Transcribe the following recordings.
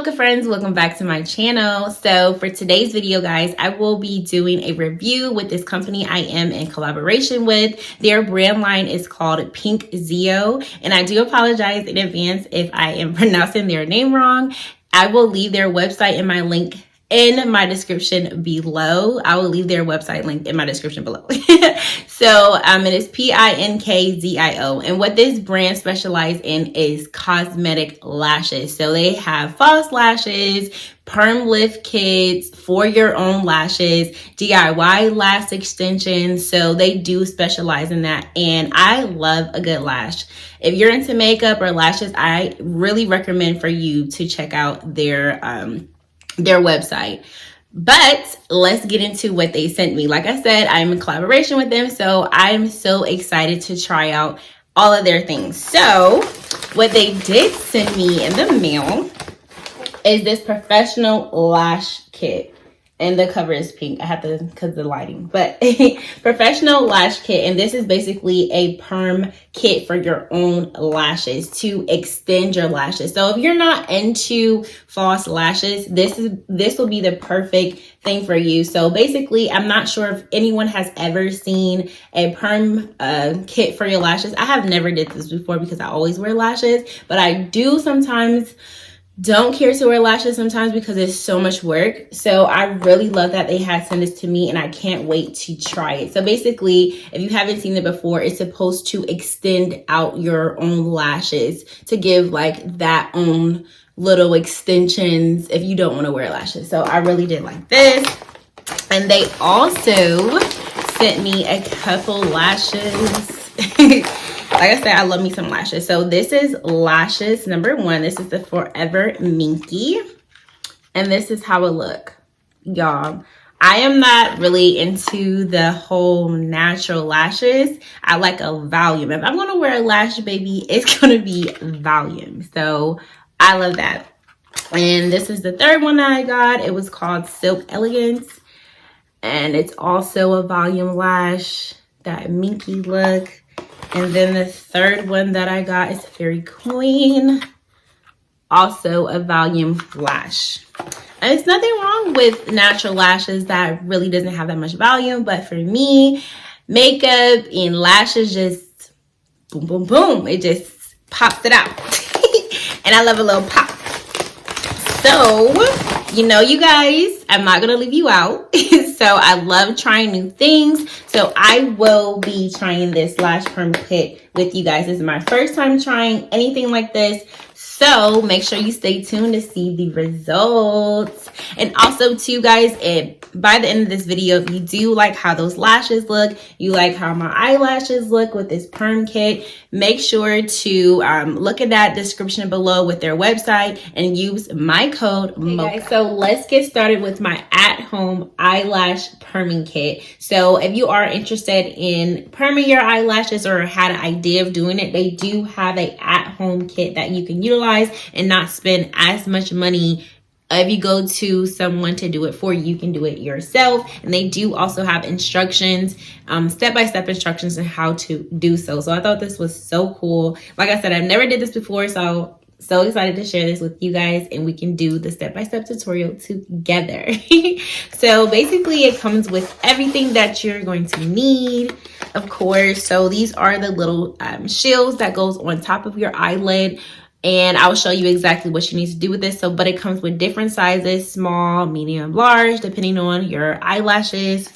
Mocha Friends, welcome back to my channel. So for today's video, guys, I will be doing a review with this company I am in collaboration with. Their brand line is called Pinkzio, and I do apologize in advance if I am pronouncing their name wrong. I will leave their website in my link in my description below. I will leave their website link in my description below. So it is Pinkzio, and what this brand specializes in is cosmetic lashes. So they have false lashes, perm lift kits for your own lashes, DIY lash extensions. So they do specialize in that, and I love a good lash. If you're into makeup or lashes, I really recommend for you to check out their website. But let's get into what they sent me. Like I said, I'm in collaboration with them, so I'm so excited to try out all of their things. So what they did send me in the mail is this professional lash kit. And the cover is pink. I have to, because of the lighting. But professional lash kit. And this is basically a perm kit for your own lashes to extend your lashes. So if you're not into false lashes, this will be the perfect thing for you. So basically, I'm not sure if anyone has ever seen a perm kit for your lashes. I have never did this before because I always wear lashes. But I do sometimes don't care to wear lashes sometimes because it's so much work. So I really love that they had sent this to me, and I can't wait to try it. So basically, if you haven't seen it before, it's supposed to extend out your own lashes to give like that own little extensions if you don't want to wear lashes. So I really did like this. And they also sent me a couple lashes. Like I said, I love me some lashes. So this is lashes number 1. This is the Forever Minky. And this is how it look. Y'all, I am not really into the whole natural lashes. I like a volume. If I'm going to wear a lash, baby, it's going to be volume. So I love that. And this is the third one that I got. It was called Silk Elegance. And it's also a volume lash. That minky look. And then the third one that I got is Fairy Queen, also a volume lash. And it's nothing wrong with natural lashes that really doesn't have that much volume, but for me, makeup and lashes just boom, boom, boom. It just pops it out. And I love a little pop. So, you know, you guys, I'm not going to leave you out. So I love trying new things. So I will be trying this lash perm kit with you guys. This is my first time trying anything like this. So make sure you stay tuned to see the results. And also too, guys, by the end of this video, if you do like how those lashes look, you like how my eyelashes look with this perm kit, make sure to look at that description below with their website and use my code MOCHA. Guys, so let's get started with my at-home eyelash perming kit. So if you are interested in perming your eyelashes or had an idea of doing it, they do have a at-home kit that you can utilize and not spend as much money. If you go to someone to do it for you, you can do it yourself. And they do also have instructions, step-by-step instructions on how to do so. So I thought this was so cool. Like I said, I've never did this before, so excited to share this with you guys, and we can do the step-by-step tutorial together. So basically it comes with everything that you're going to need, of course. So these are the little shields that goes on top of your eyelid. And I'll show you exactly what you need to do with this. So, but it comes with different sizes, small, medium, large, depending on your eyelashes.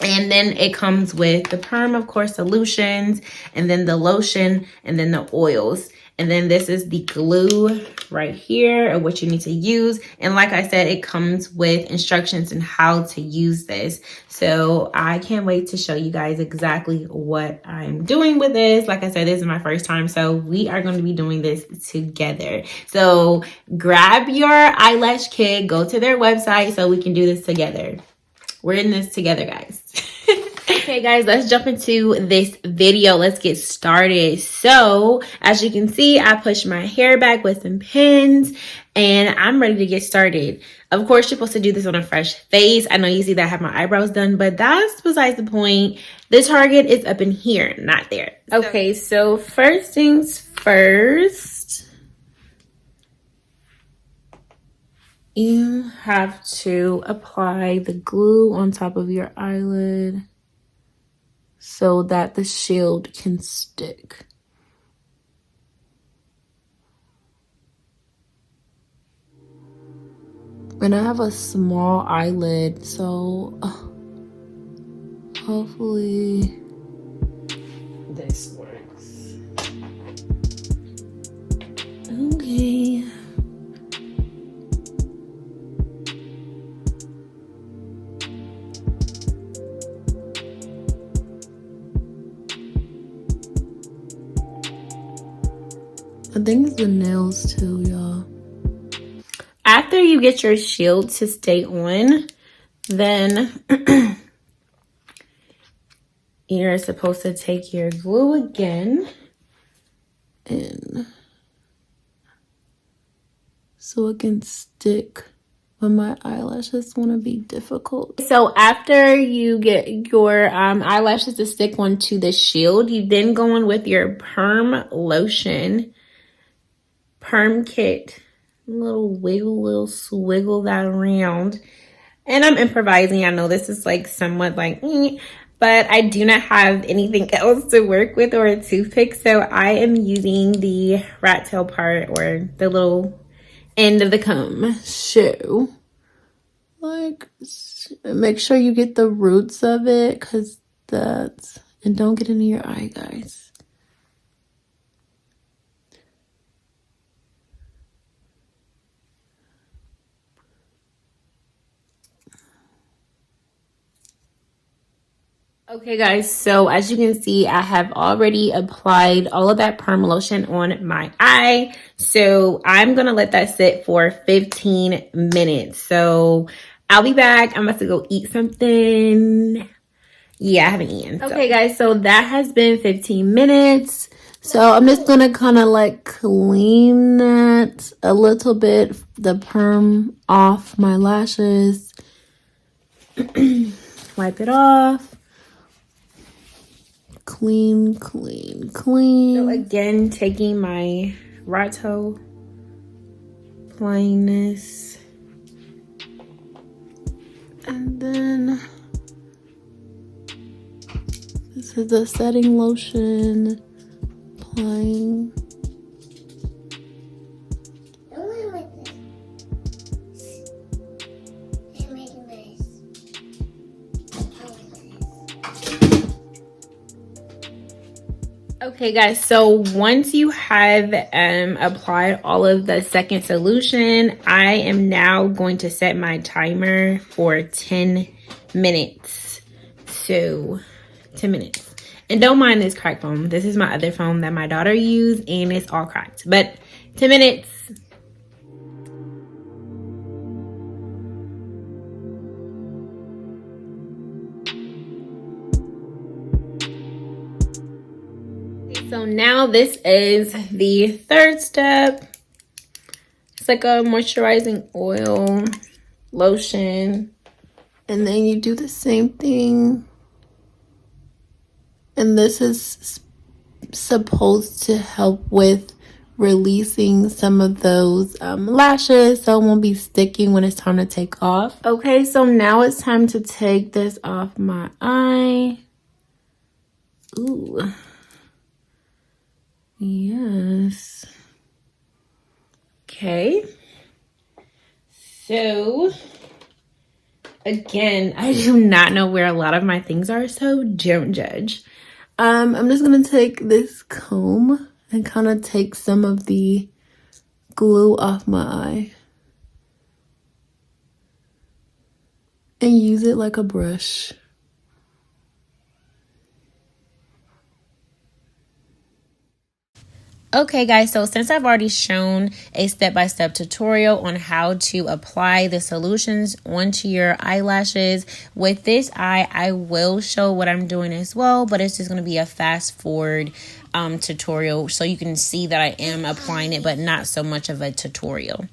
And then it comes with the perm, of course, solutions, and then the lotion, and then the oils. And then this is the glue right here, or what you need to use. And like I said, it comes with instructions on how to use this. So I can't wait to show you guys exactly what I'm doing with this. Like I said, this is my first time, so we are going to be doing this together. So grab your eyelash kit, go to their website so we can do this together. We're in this together, guys. Okay, guys, let's jump into this video. Let's get started. So as you can see, I pushed my hair back with some pins, and I'm ready to get started. Of course, you're supposed to do this on a fresh face. I know you see that I have my eyebrows done, but that's besides the point. The target is up in here, not there. Okay, so first things first. You have to apply the glue on top of your eyelid so that the shield can stick. And I have a small eyelid, so hopefully this works. Okay. I think it's the nails too, y'all. After you get your shield to stay on, then you're supposed to take your glue again and so it can stick, but my eyelashes want to be difficult. So after you get your eyelashes to stick onto the shield, you then go on with your perm lotion, perm kit, little wiggle, little swiggle that around. And I'm improvising. I know this is like somewhat like, but I do not have anything else to work with or a toothpick. So I am using the rat tail part or the little end of the comb. So, like, make sure you get the roots of it because and don't get into your eye, guys. Okay guys, so as you can see, I have already applied all of that perm lotion on my eye. So I'm gonna let that sit for 15 minutes. So I'll be back. I'm about to go eat something. Yeah, I haven't eaten. Okay guys, so that has been 15 minutes. So I'm just gonna kind of like clean that a little bit, the perm off my lashes. Wipe it off. Clean. So again, taking my rat tail, applying this, and then this is the setting lotion, applying. Okay guys, so once you have applied all of the second solution, I am now going to set my timer for 10 minutes. So 10 minutes. And don't mind this cracked foam. This is my other foam that my daughter used and it's all cracked. But 10 minutes. So now this is the third step. It's like a moisturizing oil, lotion, and then you do the same thing. And this is supposed to help with releasing some of those lashes so it won't be sticking when it's time to take off. Okay, so now it's time to take this off my eye. Ooh. Yes. Okay. So, again, I do not know where a lot of my things are, so don't judge. I'm just going to take this comb and kind of take some of the glue off my eye. And use it like a brush. Okay guys, so since I've already shown a step-by-step tutorial on how to apply the solutions onto your eyelashes, with this eye, I will show what I'm doing as well, but it's just going to be a fast-forward tutorial so you can see that I am applying it, but not so much of a tutorial.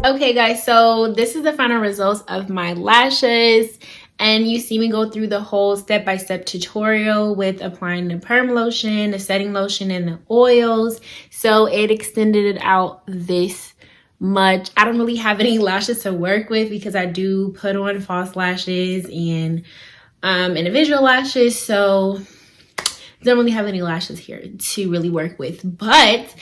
Okay guys, so this is the final results of my lashes, and you see me go through the whole step-by-step tutorial with applying the perm lotion, the setting lotion, and the oils. So it extended it out this much. I don't really have any lashes to work with because I do put on false lashes and individual lashes, so don't really have any lashes here to really work with. But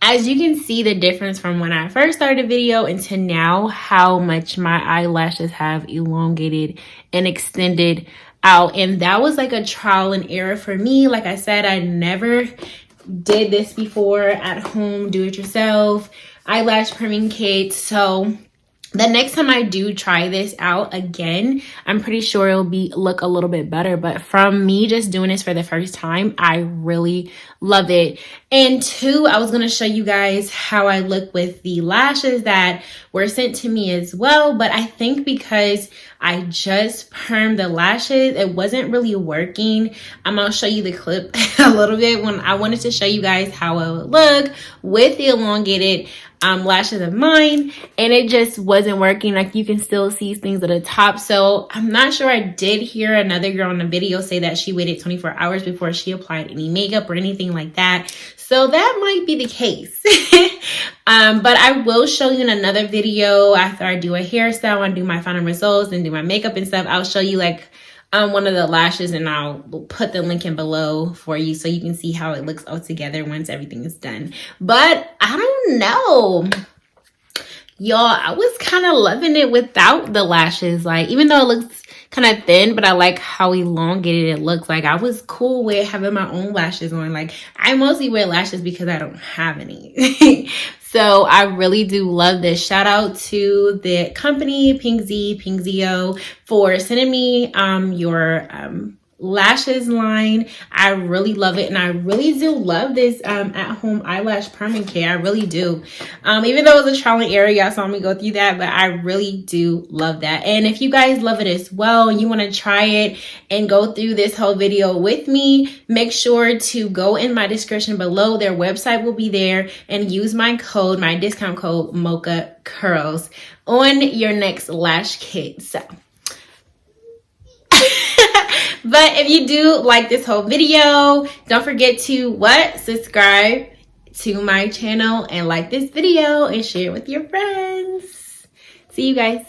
as you can see the difference from when I first started the video into now, how much my eyelashes have elongated and extended out. And that was like a trial and error for me. Like I said, I never did this before at home, do it yourself, eyelash perming kit. So the next time I do try this out again, I'm pretty sure it'll look a little bit better. But from me just doing this for the first time, I really love it. And two, I was going to show you guys how I look with the lashes that were sent to me as well. But I think because I just permed the lashes, it wasn't really working. I'm going to show you the clip a little bit when I wanted to show you guys how it would look with the elongated lashes of mine, and it just wasn't working. Like, you can still see things at the top. So I'm not sure. I did hear another girl on the video say that she waited 24 hours before she applied any makeup or anything like that. So that might be the case. But I will show you in another video after I do a hairstyle and do my final results and do my makeup and stuff. I'll show you like one of the lashes, and I'll put the link in below for you so you can see how it looks all together once everything is done. But I don't know, y'all, I was kind of loving it without the lashes. Like, even though it looks kind of thin, but I like how elongated it looks. Like, I was cool with having my own lashes on. Like, I mostly wear lashes because I don't have any. So I really do love this. Shout out to the company Pinkzio for sending me your lashes line. I really love it, and I really do love this at-home eyelash perming kit. I really do. Even though it was a trial and error, y'all saw me go through that, but I really do love that. And if you guys love it as well and you want to try it and go through this whole video with me, make sure to go in my description below. Their website will be there, and use my discount code MochaCurlss on your next lash kit. So but if you do like this whole video, don't forget to subscribe to my channel and like this video and share it with your friends. See you guys.